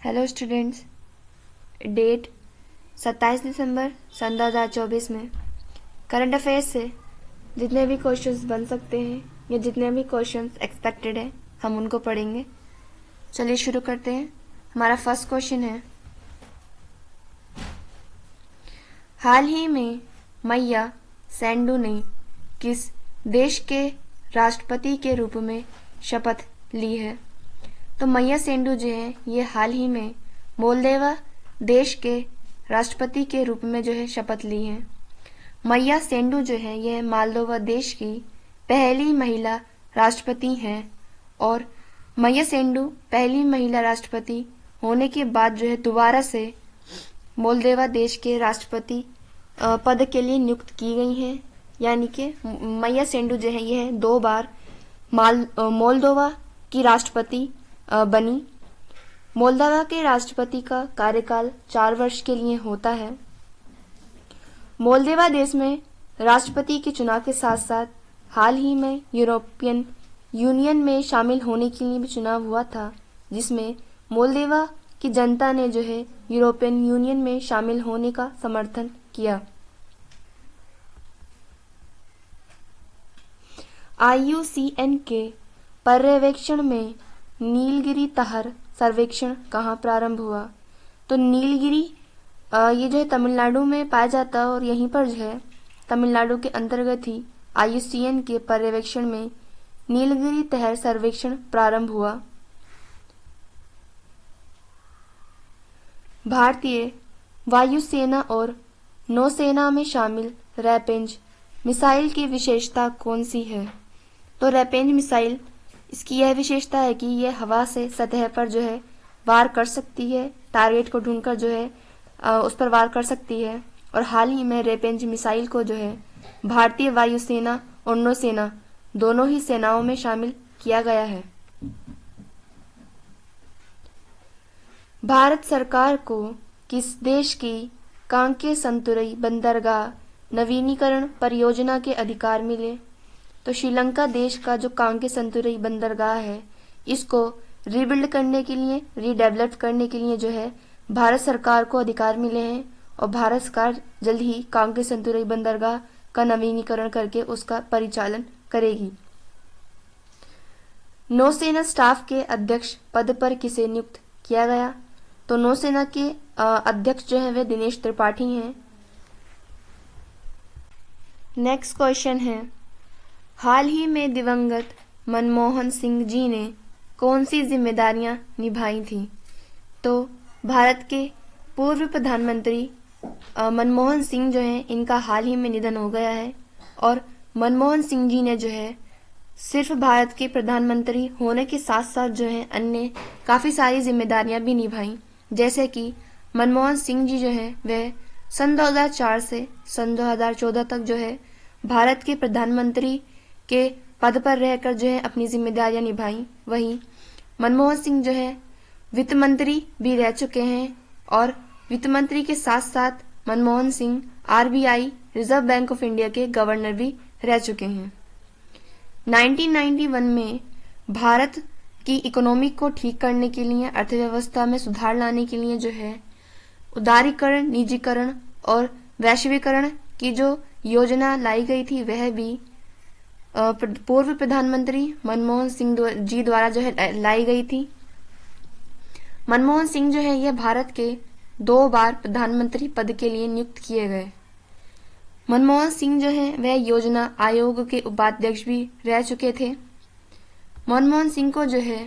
Hello students, date 27 दिसंबर सन 2024 में current affairs से जितने भी क्वेश्चंस बन सकते हैं या जितने भी क्वेश्चंस एक्सपेक्टेड हैं हम उनको पढ़ेंगे। चलिए शुरू करते हैं। हमारा फर्स्ट क्वेश्चन है, हाल ही में मैया सैंडू ने किस देश के राष्ट्रपति के रूप में शपथ ली है? तो मैया सेंडू जो है ये हाल ही में मोल्दोवा देश के राष्ट्रपति के रूप में जो है शपथ ली है। मैया सेंडू जो है यह मोल्दोवा देश की पहली महिला राष्ट्रपति हैं और मैया सेंडू पहली महिला राष्ट्रपति होने के बाद जो है दोबारा से मोल्दोवा देश के राष्ट्रपति पद के लिए नियुक्त की गई हैं। यानी कि मैया सेंडू जो है यह 2 बार मोल्दोवा की राष्ट्रपति बनी। मोल्दोवा के राष्ट्रपति का कार्यकाल 4 वर्ष के लिए होता है। मोल्दोवा देश में राष्ट्रपति के चुनाव के साथ साथ हाल ही में यूरोपियन यूनियन में शामिल होने के लिए भी चुनाव हुआ था, जिसमें मोल्दोवा की जनता ने जो है यूरोपियन यूनियन में शामिल होने का समर्थन किया। IUCN के पर्यवेक्षण में नीलगिरी तहर सर्वेक्षण कहाँ प्रारंभ हुआ? तो नीलगिरी ये जो है तमिलनाडु में पाया जाता है और यहीं पर जो है तमिलनाडु के अंतर्गत ही IUCN के पर्यवेक्षण में नीलगिरी तहर सर्वेक्षण प्रारंभ हुआ। भारतीय वायुसेना और नौसेना में शामिल रैपेंज मिसाइल की विशेषता कौन सी है? तो रैपेंज मिसाइल इसकी यह विशेषता है कि यह हवा से सतह पर जो है वार कर सकती है, टारगेट को ढूंढकर जो है उस पर वार कर सकती है। और हाल ही में रैपेंज मिसाइल को जो है भारतीय वायुसेना और नौसेना दोनों ही सेनाओं में शामिल किया गया है। भारत सरकार को किस देश की कांके संतुरई बंदरगाह नवीनीकरण परियोजना के अधिकार मिले? तो श्रीलंका देश का जो कांके संतुरई बंदरगाह है, इसको रीबिल्ड करने के लिए, रीडेवलप करने के लिए जो है भारत सरकार को अधिकार मिले हैं और भारत सरकार जल्द ही कांके संतुरई बंदरगाह का नवीनीकरण करके उसका परिचालन करेगी। नौसेना स्टाफ के अध्यक्ष पद पर किसे नियुक्त किया गया? तो नौसेना के अध्यक्ष जो है वे दिनेश त्रिपाठी हैं। नेक्स्ट क्वेश्चन है, हाल ही में दिवंगत मनमोहन सिंह जी ने कौन सी जिम्मेदारियां निभाई थी? तो भारत के पूर्व प्रधानमंत्री मनमोहन सिंह जो हैं इनका हाल ही में निधन हो गया है और मनमोहन सिंह जी ने जो है सिर्फ भारत के प्रधानमंत्री होने के साथ साथ जो है अन्य काफ़ी सारी जिम्मेदारियां भी निभाई। जैसे कि मनमोहन सिंह जी जो है वह सन 2004 से सन 2014 तक जो है भारत के प्रधानमंत्री के पद पर रहकर जो है अपनी जिम्मेदारियां निभाई। वहीं मनमोहन सिंह जो है वित्त मंत्री भी रह चुके हैं और वित्त मंत्री के साथ साथ Manmohan Singh RBI reserve bank of India के गवर्नर भी रह चुके हैं। 1991 में भारत की इकोनॉमी को ठीक करने के लिए, अर्थव्यवस्था में सुधार लाने के लिए जो है उदारीकरण, निजीकरण और वैश्वीकरण की जो योजना लाई गई थी वह भी पूर्व प्रधानमंत्री मनमोहन सिंह जी द्वारा जो है लाई गई थी। मनमोहन सिंह जो है यह भारत के 2 बार प्रधानमंत्री पद के लिए नियुक्त किए गए। मनमोहन सिंह जो है वह योजना आयोग के उपाध्यक्ष भी रह चुके थे। मनमोहन सिंह को जो है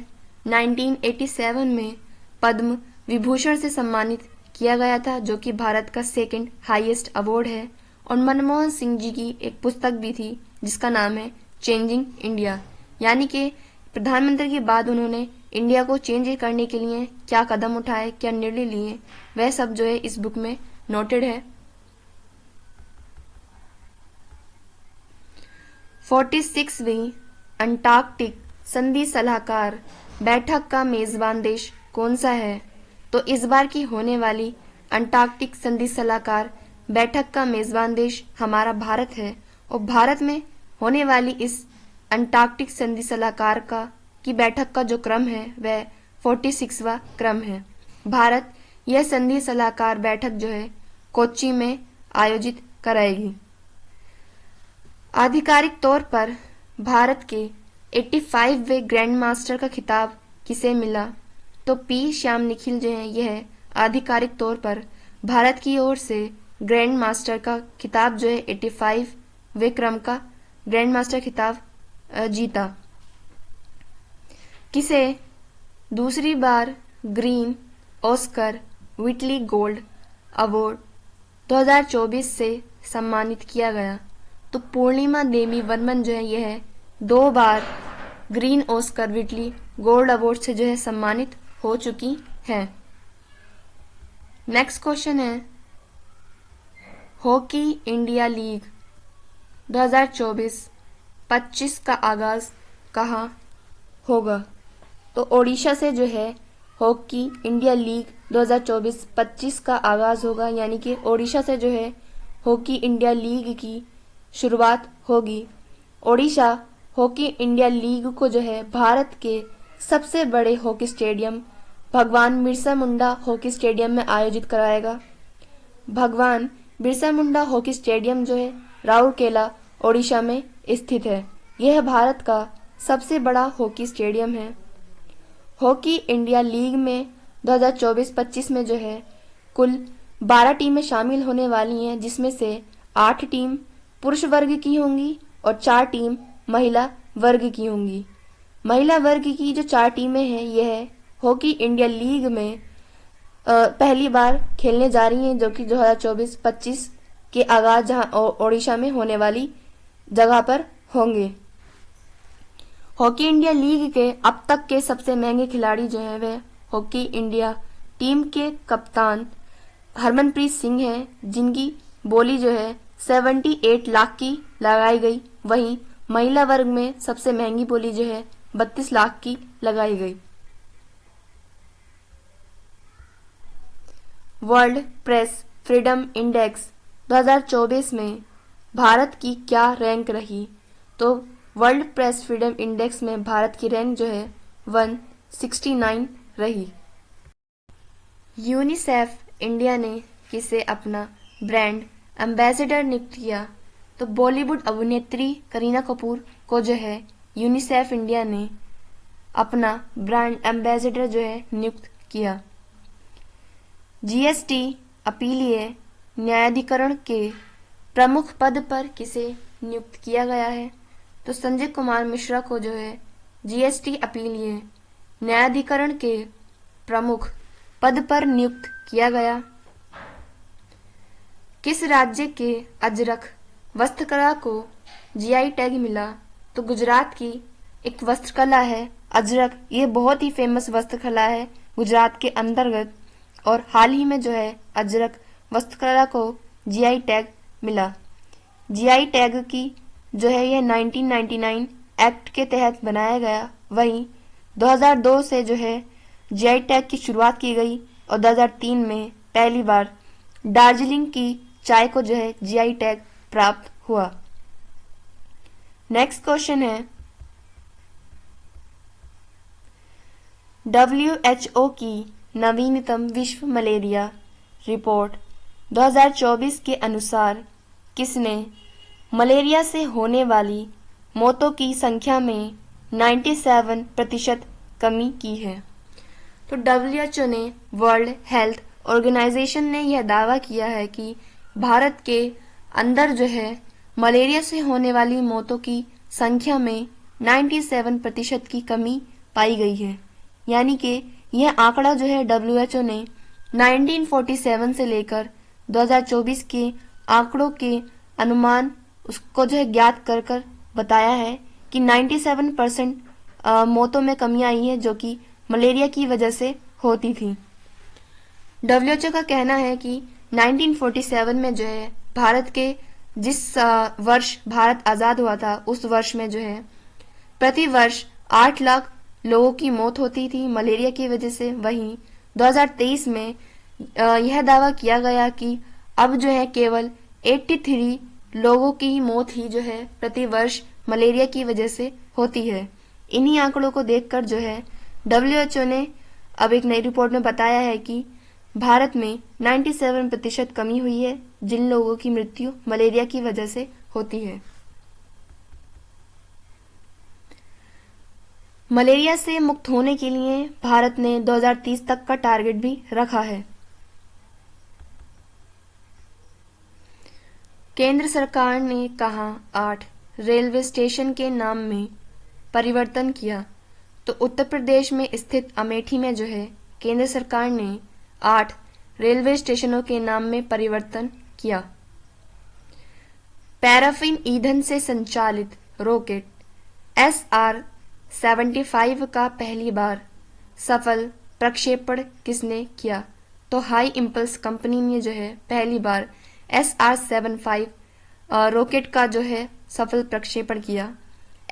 1987 में पद्म विभूषण से सम्मानित किया गया था, जो कि भारत का 2nd हाईएस्ट अवार्ड है। और मनमोहन सिंह जी की एक पुस्तक भी थी जिसका नाम है चेंजिंग इंडिया, यानी कि प्रधानमंत्री के बाद उन्होंने इंडिया को चेंज करने के लिए क्या कदम उठाए, क्या निर्णय लिए, वह सब जो है इस बुक में नोटेड है। 46वीं अंटार्कटिक संधि सलाहकार बैठक का मेजबान देश कौन सा है? तो इस बार की होने वाली अंटार्कटिक संधि सलाहकार बैठक का मेजबान देश हमारा भारत है और भारत में होने वाली इस अंटार्कटिक संधि सलाहकार की बैठक का जो क्रम है वह 46वां क्रम है। भारत यह संधि सलाहकार बैठक जो है कोच्चि में आयोजित कराएगी। आधिकारिक तौर पर भारत के 85वें ग्रैंड मास्टर का खिताब किसे मिला? तो पी श्याम निखिल जो है यह आधिकारिक तौर पर भारत की ओर से ग्रैंड मास्टर का खिताब जो है 85वें क्रम का ग्रैंड मास्टर खिताब जीता। किसे दूसरी बार Green Oscar Whitley Gold Award 2024 से सम्मानित किया गया? तो पूर्णिमा देवी वर्मन जो है यह 2 बार Green Oscar Whitley Gold Award से जो है सम्मानित हो चुकी है। नेक्स्ट क्वेश्चन है हॉकी इंडिया लीग 2024-25 का आगाज कहाँ होगा? तो ओडिशा से जो है हॉकी इंडिया लीग 2024-25 का आगाज होगा, यानी कि ओडिशा से जो है हॉकी इंडिया लीग की शुरुआत होगी। ओडिशा हॉकी इंडिया लीग को जो है भारत के सबसे बड़े हॉकी स्टेडियम भगवान बिरसा मुंडा हॉकी स्टेडियम में आयोजित कराएगा। भगवान बिरसा मुंडा हॉकी स्टेडियम जो है राउरकेला ओडिशा में स्थित है। यह भारत का सबसे बड़ा हॉकी स्टेडियम है। हॉकी इंडिया लीग में 2024-25 में जो है कुल 12 टीमें शामिल होने वाली हैं, जिसमें से 8 टीम पुरुष वर्ग की होंगी और 4 टीम महिला वर्ग की होंगी। महिला वर्ग की जो 4 टीमें हैं यह हॉकी इंडिया लीग में पहली बार खेलने जा रही हैं, जो कि 2024-25 के आगाज जहां ओडिशा में होने वाली जगह पर होंगे। हॉकी इंडिया लीग के अब तक के सबसे महंगे खिलाड़ी जो है वह हॉकी इंडिया टीम के कप्तान हरमनप्रीत सिंह हैं, जिनकी बोली जो है 78 लाख की लगाई गई। वहीं महिला वर्ग में सबसे महंगी बोली जो है 32 लाख की लगाई गई। वर्ल्ड प्रेस फ्रीडम इंडेक्स 2024 में भारत की क्या रैंक रही? तो वर्ल्ड प्रेस फ्रीडम इंडेक्स में भारत की रैंक जो है 169 रही। यूनिसेफ इंडिया ने किसे अपना ब्रांड एम्बेसडर नियुक्त किया? तो बॉलीवुड अभिनेत्री करीना कपूर को जो है यूनिसेफ इंडिया ने अपना ब्रांड एम्बेसडर जो है नियुक्त किया। जीएसटी अपीलीय न्यायाधिकरण के प्रमुख पद पर किसे नियुक्त किया गया है? तो संजय कुमार मिश्रा को जो है जीएसटी अपीलीय न्यायाधिकरण के प्रमुख पद पर नियुक्त किया गया। किस राज्य के अजरक वस्त्रकला को जीआई टैग मिला? तो गुजरात की एक वस्त्रकला है अजरक। ये बहुत ही फेमस वस्त्रकला है गुजरात के अंतर्गत, और हाल ही में जो है अजरक वस्त्रकला को जीआई टैग मिला। जीआई टैग की जो है ये 1999 एक्ट के तहत बनाया गया। वहीं 2002 से जो है जीआई टैग की शुरुआत की गई और 2003 में पहली बार दार्जिलिंग की चाय को जो है जीआई टैग प्राप्त हुआ। नेक्स्ट क्वेश्चन है WHO की नवीनतम विश्व मलेरिया रिपोर्ट 2024 के अनुसार किसने मलेरिया से होने वाली मौतों की संख्या में 97% कमी की है? तो WHO ने वर्ल्ड हेल्थ ऑर्गेनाइजेशन ने यह दावा किया है कि भारत के अंदर जो है मलेरिया से होने वाली मौतों की संख्या में 97% की कमी पाई गई है। यानी कि यह आंकड़ा जो है WHO ने 1947 से लेकर 2024 के आंकड़ों के अनुमान उसको जो है ज्ञात कर बताया है कि 97% मौतों में कमी आई है, जो कि मलेरिया की वजह से होती थी। WHO का कहना है कि 1947 में जो है भारत के जिस वर्ष भारत आज़ाद हुआ था उस वर्ष में जो है प्रति वर्ष 8 लाख लोगों की मौत होती थी मलेरिया की वजह से। वहीं 2023 में यह दावा किया गया कि अब जो है केवल 83 लोगों की मौत ही जो है प्रति वर्ष मलेरिया की वजह से होती है। इन्हीं आंकड़ों को देखकर जो है WHO ने अब एक नई रिपोर्ट में बताया है कि भारत में 97% कमी हुई है जिन लोगों की मृत्यु मलेरिया की वजह से होती है। मलेरिया से मुक्त होने के लिए भारत ने 2030 तक का टारगेट भी रखा है। केंद्र सरकार ने कहा 8 रेलवे स्टेशन के नाम में परिवर्तन किया। तो उत्तर प्रदेश में स्थित अमेठी में जो है केंद्र सरकार ने 8 रेलवे स्टेशनों के नाम में परिवर्तन किया। पैराफिन ईंधन से संचालित रॉकेट SR-75 का पहली बार सफल प्रक्षेपण किसने किया? तो हाई इम्पल्स कंपनी ने जो है पहली बार SR-75 रॉकेट का जो है सफल प्रक्षेपण किया।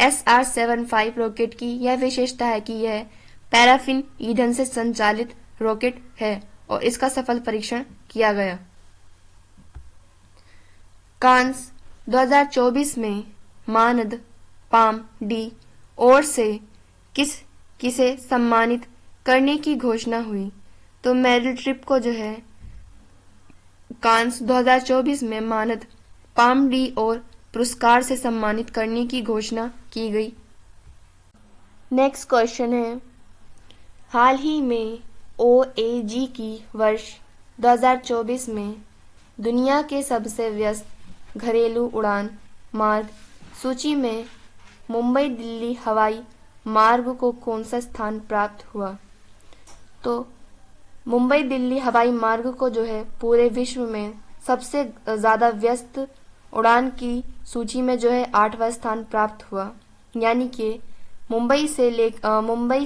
SR-75 रॉकेट की यह विशेषता है कि यह पैराफिन ईंधन से संचालित रॉकेट है और इसका सफल परीक्षण किया गया। कांस 2024 में मानद पाम डी ओर से किसे सम्मानित करने की घोषणा हुई? तो मेरिल ट्रिप को जो है कांस 2024 में मानद पाम डी और पुरस्कार से सम्मानित करने की घोषणा की गई। नेक्स्ट क्वेश्चन है, हाल ही में OAG की वर्ष 2024 में दुनिया के सबसे व्यस्त घरेलू उड़ान मार्ग सूची में मुंबई दिल्ली हवाई मार्ग को कौन सा स्थान प्राप्त हुआ? तो मुंबई दिल्ली हवाई मार्ग को जो है पूरे विश्व में सबसे ज़्यादा व्यस्त उड़ान की सूची में जो है 8वां स्थान प्राप्त हुआ। यानी कि मुंबई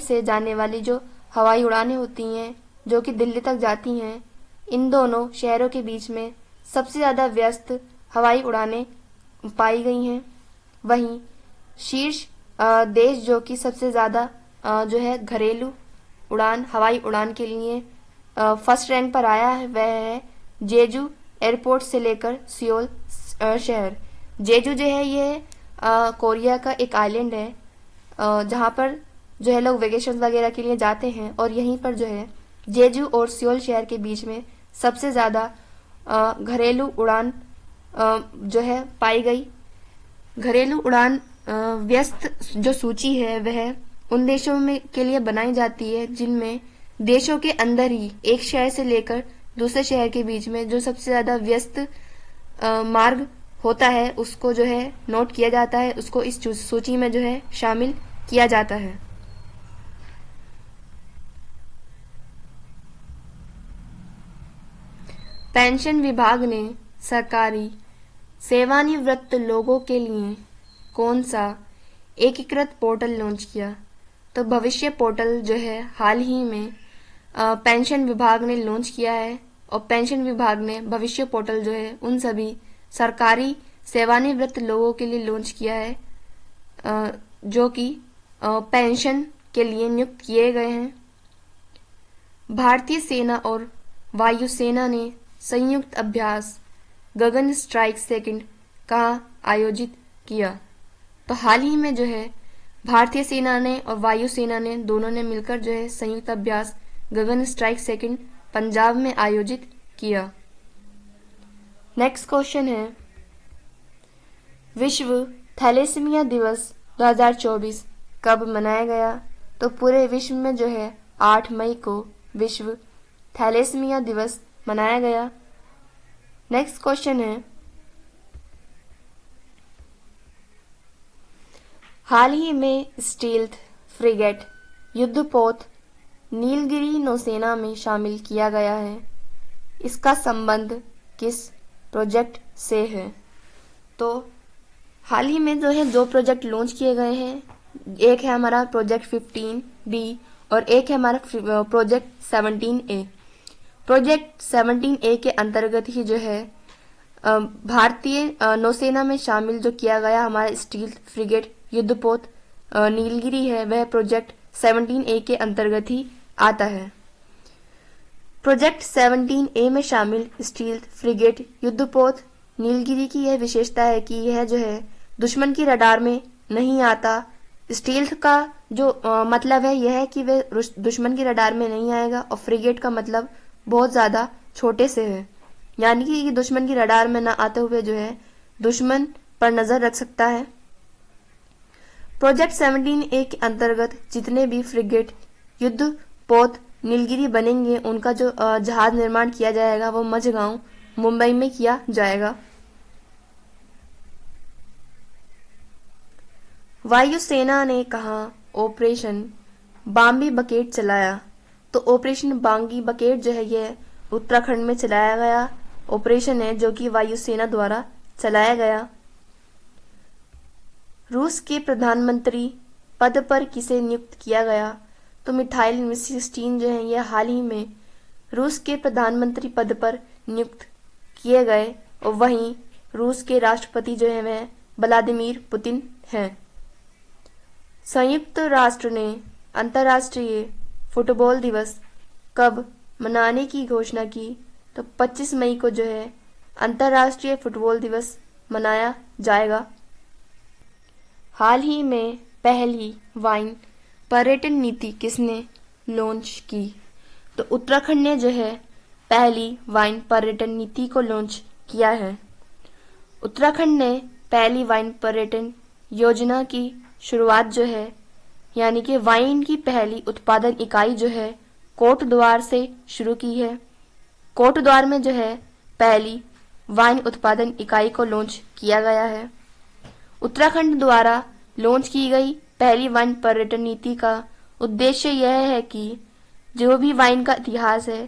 से जाने वाली जो हवाई उड़ानें होती हैं जो कि दिल्ली तक जाती हैं, इन दोनों शहरों के बीच में सबसे ज़्यादा व्यस्त हवाई उड़ानें पाई गई हैं। वहीं शीर्ष देश जो कि सबसे ज़्यादा जो है घरेलू उड़ान हवाई उड़ान के लिए फर्स्ट रैंक पर आया है, वह है जेजू एयरपोर्ट से लेकर सियोल शहर। जेजू जो है ये कोरिया का एक आइलैंड है जहाँ पर जो है लोग वेकेशन वगैरह के लिए जाते हैं और यहीं पर जो है जेजू और सियोल शहर के बीच में सबसे ज़्यादा घरेलू उड़ान जो है पाई गई। घरेलू उड़ान व्यस्त जो सूची है वह उन देशों में के लिए बनाई जाती है जिनमें देशों के अंदर ही एक शहर से लेकर दूसरे शहर के बीच में जो सबसे ज़्यादा व्यस्त मार्ग होता है उसको जो है नोट किया जाता है, उसको इस सूची में जो है शामिल किया जाता है। पेंशन विभाग ने सरकारी सेवानिवृत्त लोगों के लिए कौन सा एकीकृत पोर्टल लॉन्च किया? तो भविष्य पोर्टल जो है हाल ही में पेंशन विभाग ने लॉन्च किया है और पेंशन विभाग ने भविष्य पोर्टल जो है उन सभी सरकारी सेवानिवृत्त लोगों के लिए लॉन्च किया है जो कि पेंशन के लिए नियुक्त किए गए हैं। भारतीय सेना और वायुसेना ने संयुक्त अभ्यास गगन स्ट्राइक सेकंड कहाँ आयोजित किया? तो हाल ही में जो है भारतीय सेना ने और वायुसेना ने दोनों ने मिलकर जो है संयुक्त अभ्यास गगन स्ट्राइक सेकंड पंजाब में आयोजित किया। नेक्स्ट क्वेश्चन है, विश्व थैलेसीमिया दिवस 2024 कब मनाया गया? तो पूरे विश्व में जो है 8 मई को विश्व थैलेसीमिया दिवस मनाया गया। नेक्स्ट क्वेश्चन है, हाल ही में स्टील्थ फ्रिगेट युद्धपोत नीलगिरी नौसेना में शामिल किया गया है। इसका संबंध किस प्रोजेक्ट से है? तो हाल ही में जो है 2 प्रोजेक्ट लॉन्च किए गए हैं, एक है हमारा प्रोजेक्ट 15B और एक है हमारा प्रोजेक्ट 17A। प्रोजेक्ट 17A के अंतर्गत ही जो है भारतीय नौसेना में शामिल जो किया गया हमारा स्टील्थ फ्रिगेट युद्धपोत नीलगिरी है, वह प्रोजेक्ट 17A के अंतर्गत ही आता है। प्रोजेक्ट 17A में शामिल स्टील्थ फ्रिगेट युद्धपोत नीलगिरी की यह विशेषता है कि यह जो है दुश्मन की रडार में नहीं आता। स्टील्थ का जो मतलब है यह है कि वे दुश्मन की रडार में नहीं आएगा, और फ्रिगेट का मतलब बहुत ज़्यादा छोटे से है, यानी कि ये दुश्मन की रडार में ना आते हुए जो है दुश्मन पर नज़र रख सकता है। प्रोजेक्ट 17A के अंतर्गत जितने भी फ्रिगेट युद्धपोत नीलगिरी बनेंगे उनका जो जहाज निर्माण किया जाएगा वो मझगांव मुंबई में किया जाएगा। वायुसेना ने कहा ऑपरेशन बाम्बी बकेट चलाया। तो ऑपरेशन बांगी बकेट जो है यह उत्तराखंड में चलाया गया ऑपरेशन है जो कि वायुसेना द्वारा चलाया गया। रूस के प्रधानमंत्री पद पर किसे नियुक्त किया गया? तो मिखाइल मिशस्टीन जो है यह हाल ही में रूस के प्रधानमंत्री पद पर नियुक्त किए गए, और वहीं रूस के राष्ट्रपति जो है वह व्लादिमीर पुतिन हैं। संयुक्त राष्ट्र ने अंतर्राष्ट्रीय फुटबॉल दिवस कब मनाने की घोषणा की? तो 25 मई को जो है अंतर्राष्ट्रीय फुटबॉल दिवस मनाया जाएगा। हाल ही में पहली वाइन पर्यटन नीति किसने लॉन्च की? तो उत्तराखंड ने जो है पहली वाइन पर्यटन नीति को लॉन्च किया है। उत्तराखंड ने पहली वाइन पर्यटन योजना की शुरुआत जो है यानी कि वाइन की पहली उत्पादन इकाई जो है कोटद्वार से शुरू की है। कोटद्वार में जो है पहली वाइन उत्पादन इकाई को लॉन्च किया गया है। उत्तराखंड द्वारा लॉन्च की गई पहली वाइन पर्यटन नीति का उद्देश्य यह है कि जो भी वाइन का इतिहास है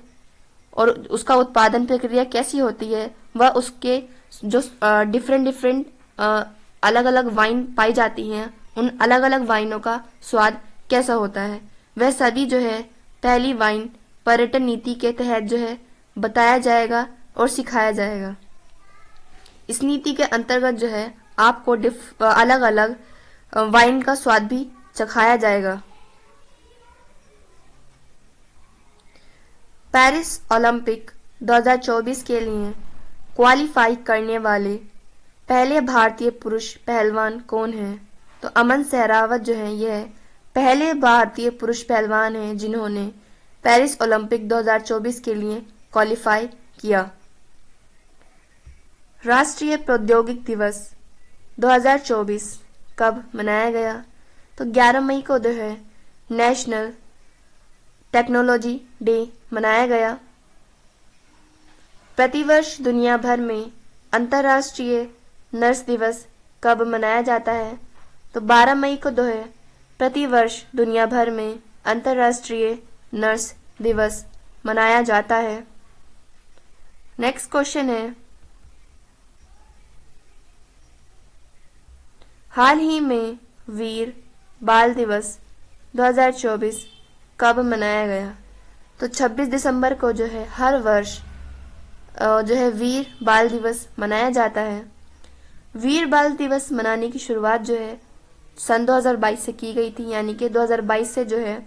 और उसका उत्पादन प्रक्रिया कैसी होती है, वह उसके जो डिफरेंट अलग अलग वाइन पाई जाती हैं, उन अलग अलग वाइनों का स्वाद कैसा होता है, वह सभी जो है पहली वाइन पर्यटन नीति के तहत जो है बताया जाएगा और सिखाया जाएगा। इस नीति के अंतर्गत जो है आपको अलग अलग वाइन का स्वाद भी चखाया जाएगा। पेरिस ओलंपिक 2024 के लिए क्वालिफाई करने वाले पहले भारतीय पुरुष पहलवान कौन हैं? तो अमन सहरावत जो है यह पहले भारतीय पुरुष पहलवान हैं जिन्होंने पेरिस ओलंपिक 2024 के लिए क्वालिफाई किया। राष्ट्रीय प्रौद्योगिक दिवस 2024 कब मनाया गया? तो 11 मई को जो है नेशनल टेक्नोलॉजी डे मनाया गया। प्रतिवर्ष दुनिया भर में अंतर्राष्ट्रीय नर्स दिवस कब मनाया जाता है? तो 12 मई को जो है प्रतिवर्ष दुनिया भर में अंतर्राष्ट्रीय नर्स दिवस मनाया जाता है। नेक्स्ट क्वेश्चन है, हाल ही में वीर बाल दिवस 2024 कब मनाया गया? तो 26 दिसंबर को जो है हर वर्ष जो है वीर बाल दिवस मनाया जाता है। वीर बाल दिवस मनाने की शुरुआत जो है सन 2022 से की गई थी, यानी कि 2022 से जो है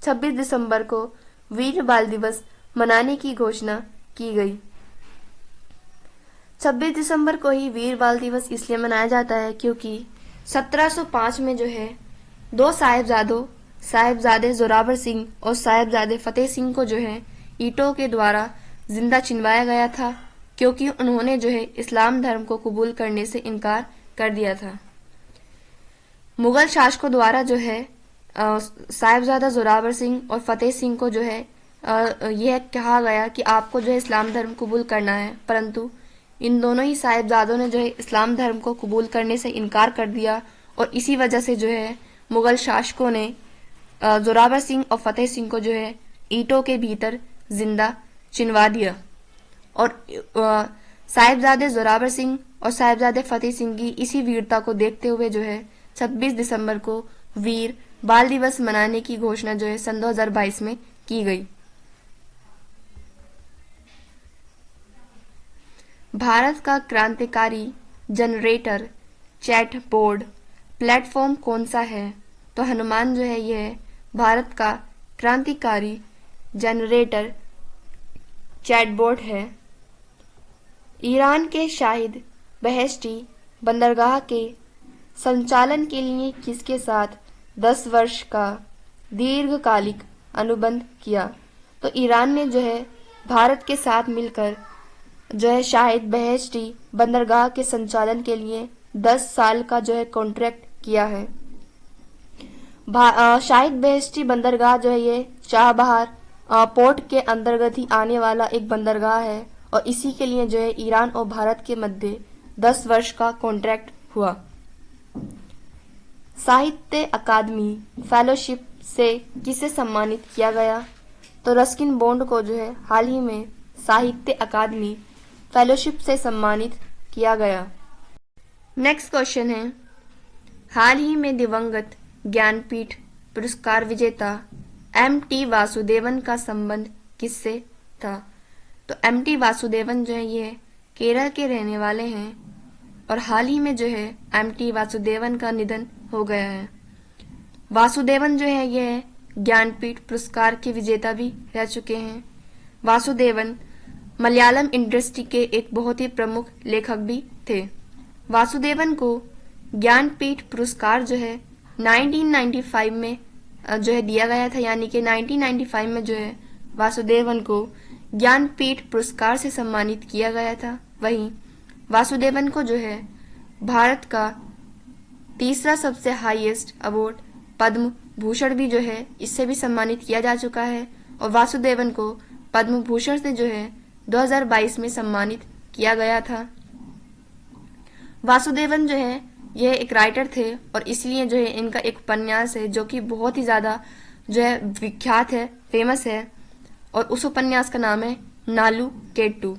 26 दिसंबर को वीर बाल दिवस मनाने की घोषणा की गई। 26 दिसंबर को ही वीर बाल दिवस इसलिए मनाया जाता है क्योंकि 1705 में जो है दो साहिबजादे जोरावर सिंह और साहिबजादे फतेह सिंह को जो है ईंटों के द्वारा जिंदा चिनवाया गया था, क्योंकि उन्होंने जो है इस्लाम धर्म को कबूल करने से इनकार कर दिया था। मुगल शासकों द्वारा जो है साहिबजादा जोरावर सिंह और फतेह सिंह को जो है यह कहा गया कि आपको जो है इस्लाम धर्म कबूल करना है, परंतु इन दोनों ही साहिबजादों ने जो है इस्लाम धर्म को कबूल करने से इनकार कर दिया, और इसी वजह से जो है मुगल शासकों ने जोरावर सिंह और फतेह सिंह को जो है ईंटों के भीतर जिंदा चिनवा दिया। और साहिबजादे जोरावर सिंह और साहिबजादे फतेह सिंह की इसी वीरता को देखते हुए जो है 26 दिसंबर को वीर बाल दिवस मनाने की घोषणा जो है सन 2022 में की गई। भारत का क्रांतिकारी जनरेटर चैट बोर्ड प्लेटफॉर्म कौन सा है? तो हनुमान जो है यह भारत का क्रांतिकारी जनरेटर चैटबॉट है। ईरान के शाहिद बहेश्ती बंदरगाह के संचालन के लिए किसके साथ 10 वर्ष का दीर्घकालिक अनुबंध किया। तो ईरान ने जो है भारत के साथ मिलकर जो है शाहिद बहेश्ती बंदरगाह के संचालन के लिए 10 साल का जो है कॉन्ट्रैक्ट किया है। शाहिद बहेश्ती बंदरगाह जो है ये चाबहार पोर्ट के अंतर्गत ही आने वाला एक बंदरगाह है और इसी के लिए जो है ईरान और भारत के मध्य 10 वर्ष का कॉन्ट्रैक्ट हुआ। साहित्य अकादमी फेलोशिप से किसे सम्मानित किया गया? तो रस्किन बॉन्ड को जो है हाल ही में साहित्य अकादमी फेलोशिप से सम्मानित किया गया। नेक्स्ट क्वेश्चन है, हाल ही में दिवंगत ज्ञानपीठ पुरस्कार विजेता M.T. वासुदेवन का संबंध किससे था? तो M.T. वासुदेवन जो है ये केरल के रहने वाले हैं और हाल ही में जो है M.T. वासुदेवन का निधन हो गया है। वासुदेवन जो है ये ज्ञानपीठ पुरस्कार के विजेता भी रह चुके हैं। वासुदेवन मलयालम इंडस्ट्री के एक बहुत ही प्रमुख लेखक भी थे। वासुदेवन को ज्ञानपीठ पुरस्कार जो है 1995 में जो है दिया गया था, यानी कि 1995 में जो है वासुदेवन को ज्ञानपीठ पुरस्कार से सम्मानित किया गया था। वहीं वासुदेवन को जो है भारत का तीसरा सबसे हाईएस्ट अवार्ड पद्म भूषण भी जो है इससे भी सम्मानित किया जा चुका है और वासुदेवन को पद्म भूषण से जो है 2022 में सम्मानित किया गया था। वासुदेवन जो है यह एक राइटर थे और इसलिए जो है इनका एक उपन्यास है जो कि बहुत ही ज्यादा जो है विख्यात है, फेमस है, और उस उपन्यास का नाम है नालू केट्टू।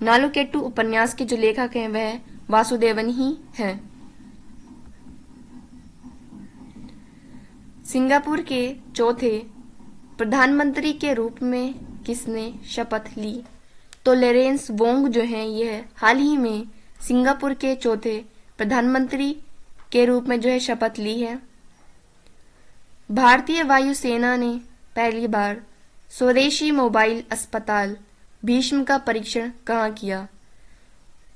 नालू केट्टू उपन्यास के जो लेखक हैं वह वासुदेवन ही हैं। सिंगापुर के चौथे प्रधानमंत्री के रूप में किसने शपथ ली? तो लोरेंस वोंग जो हैं यह हाल ही में सिंगापुर के चौथे प्रधानमंत्री के रूप में जो है शपथ ली है। भारतीय वायुसेना ने पहली बार स्वदेशी मोबाइल अस्पताल भीष्म का परीक्षण कहाँ किया?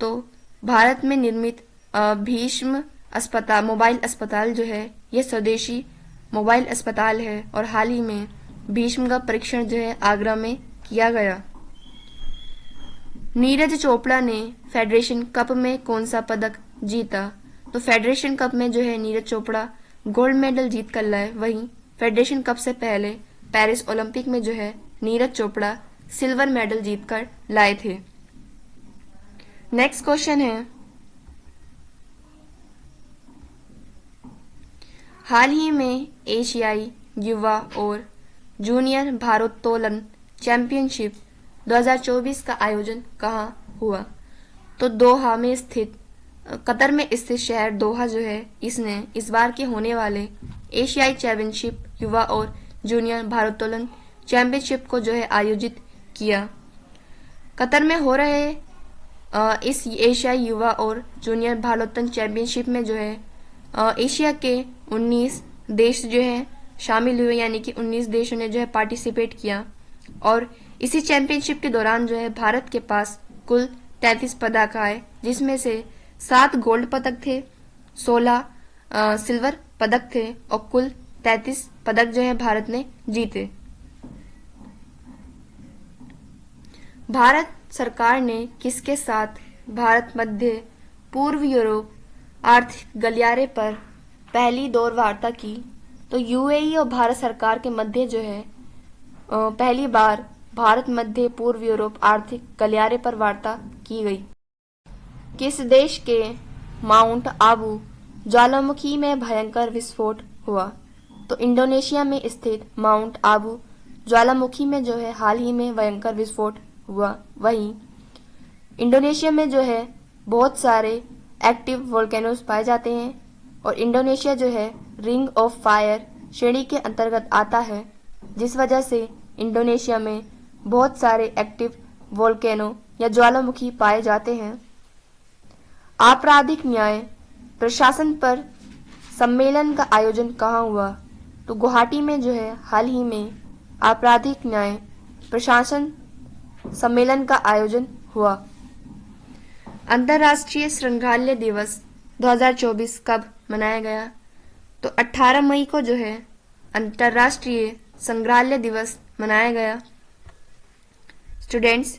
तो भारत में निर्मित भीष्म अस्पताल मोबाइल अस्पताल जो है यह स्वदेशी मोबाइल अस्पताल है और हाल ही में भीष्म का परीक्षण जो है आगरा में किया गया। नीरज चोपड़ा ने फेडरेशन कप में कौन सा पदक जीता? तो फेडरेशन कप में जो है नीरज चोपड़ा गोल्ड मेडल जीत कर लाए। वहीं फेडरेशन कप से पहले पेरिस ओलंपिक में जो है नीरज चोपड़ा सिल्वर मेडल जीत कर लाए थे। नेक्स्ट क्वेश्चन है, हाल ही में एशियाई युवा और जूनियर भारोत्तोलन चैंपियनशिप 2024 का आयोजन कहाँ हुआ? तो दोहा में स्थित कतर में स्थित शहर दोहा जो है इसने इस बार के होने वाले एशियाई चैंपियनशिप युवा और जूनियर भारोत्तोलन चैंपियनशिप को जो है आयोजित किया। कतर में हो रहे इस एशियाई युवा और जूनियर भारोत्तोलन चैंपियनशिप में जो है एशिया के 19 देश जो है शामिल हुए, यानी कि 19 देशों ने जो है पार्टिसिपेट किया और इसी चैंपियनशिप के दौरान जो है भारत के पास कुल 33 पदक आए, जिसमें से 7 गोल्ड पदक थे, 16 सिल्वर पदक थे और कुल 33 पदक जो है भारत ने जीते। भारत सरकार ने किसके साथ भारत मध्य पूर्व यूरोप आर्थिक गलियारे पर पहली दौर वार्ता की? तो यूएई और भारत सरकार के मध्य जो है पहली बार भारत मध्य पूर्व यूरोप आर्थिक गलियारे पर वार्ता की गई। किस देश के माउंट आबू ज्वालामुखी में भयंकर विस्फोट हुआ? तो इंडोनेशिया में स्थित माउंट आबू ज्वालामुखी में जो है हाल ही में भयंकर विस्फोट हुआ। वहीं इंडोनेशिया में जो है बहुत सारे एक्टिव वोल्केनोज पाए जाते हैं और इंडोनेशिया जो है रिंग ऑफ फायर श्रेणी के अंतर्गत आता है, जिस वजह से इंडोनेशिया में बहुत सारे एक्टिव वोल्केनो या ज्वालामुखी पाए जाते हैं। आपराधिक न्याय प्रशासन पर सम्मेलन का आयोजन कहाँ हुआ? तो गुवाहाटी में जो है हाल ही में आपराधिक न्याय प्रशासन सम्मेलन का आयोजन हुआ। अंतर्राष्ट्रीय संग्रहालय दिवस 2024 कब मनाया गया? तो 18 मई को जो है अंतर्राष्ट्रीय संग्रहालय दिवस मनाया गया। स्टूडेंट्स,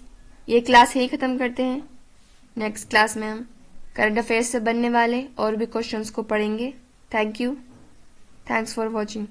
ये क्लास यही ख़त्म करते हैं। नेक्स्ट क्लास में हम करंट अफेयर्स से बनने वाले और भी क्वेश्चंस को पढ़ेंगे। Thank you. Thanks for watching.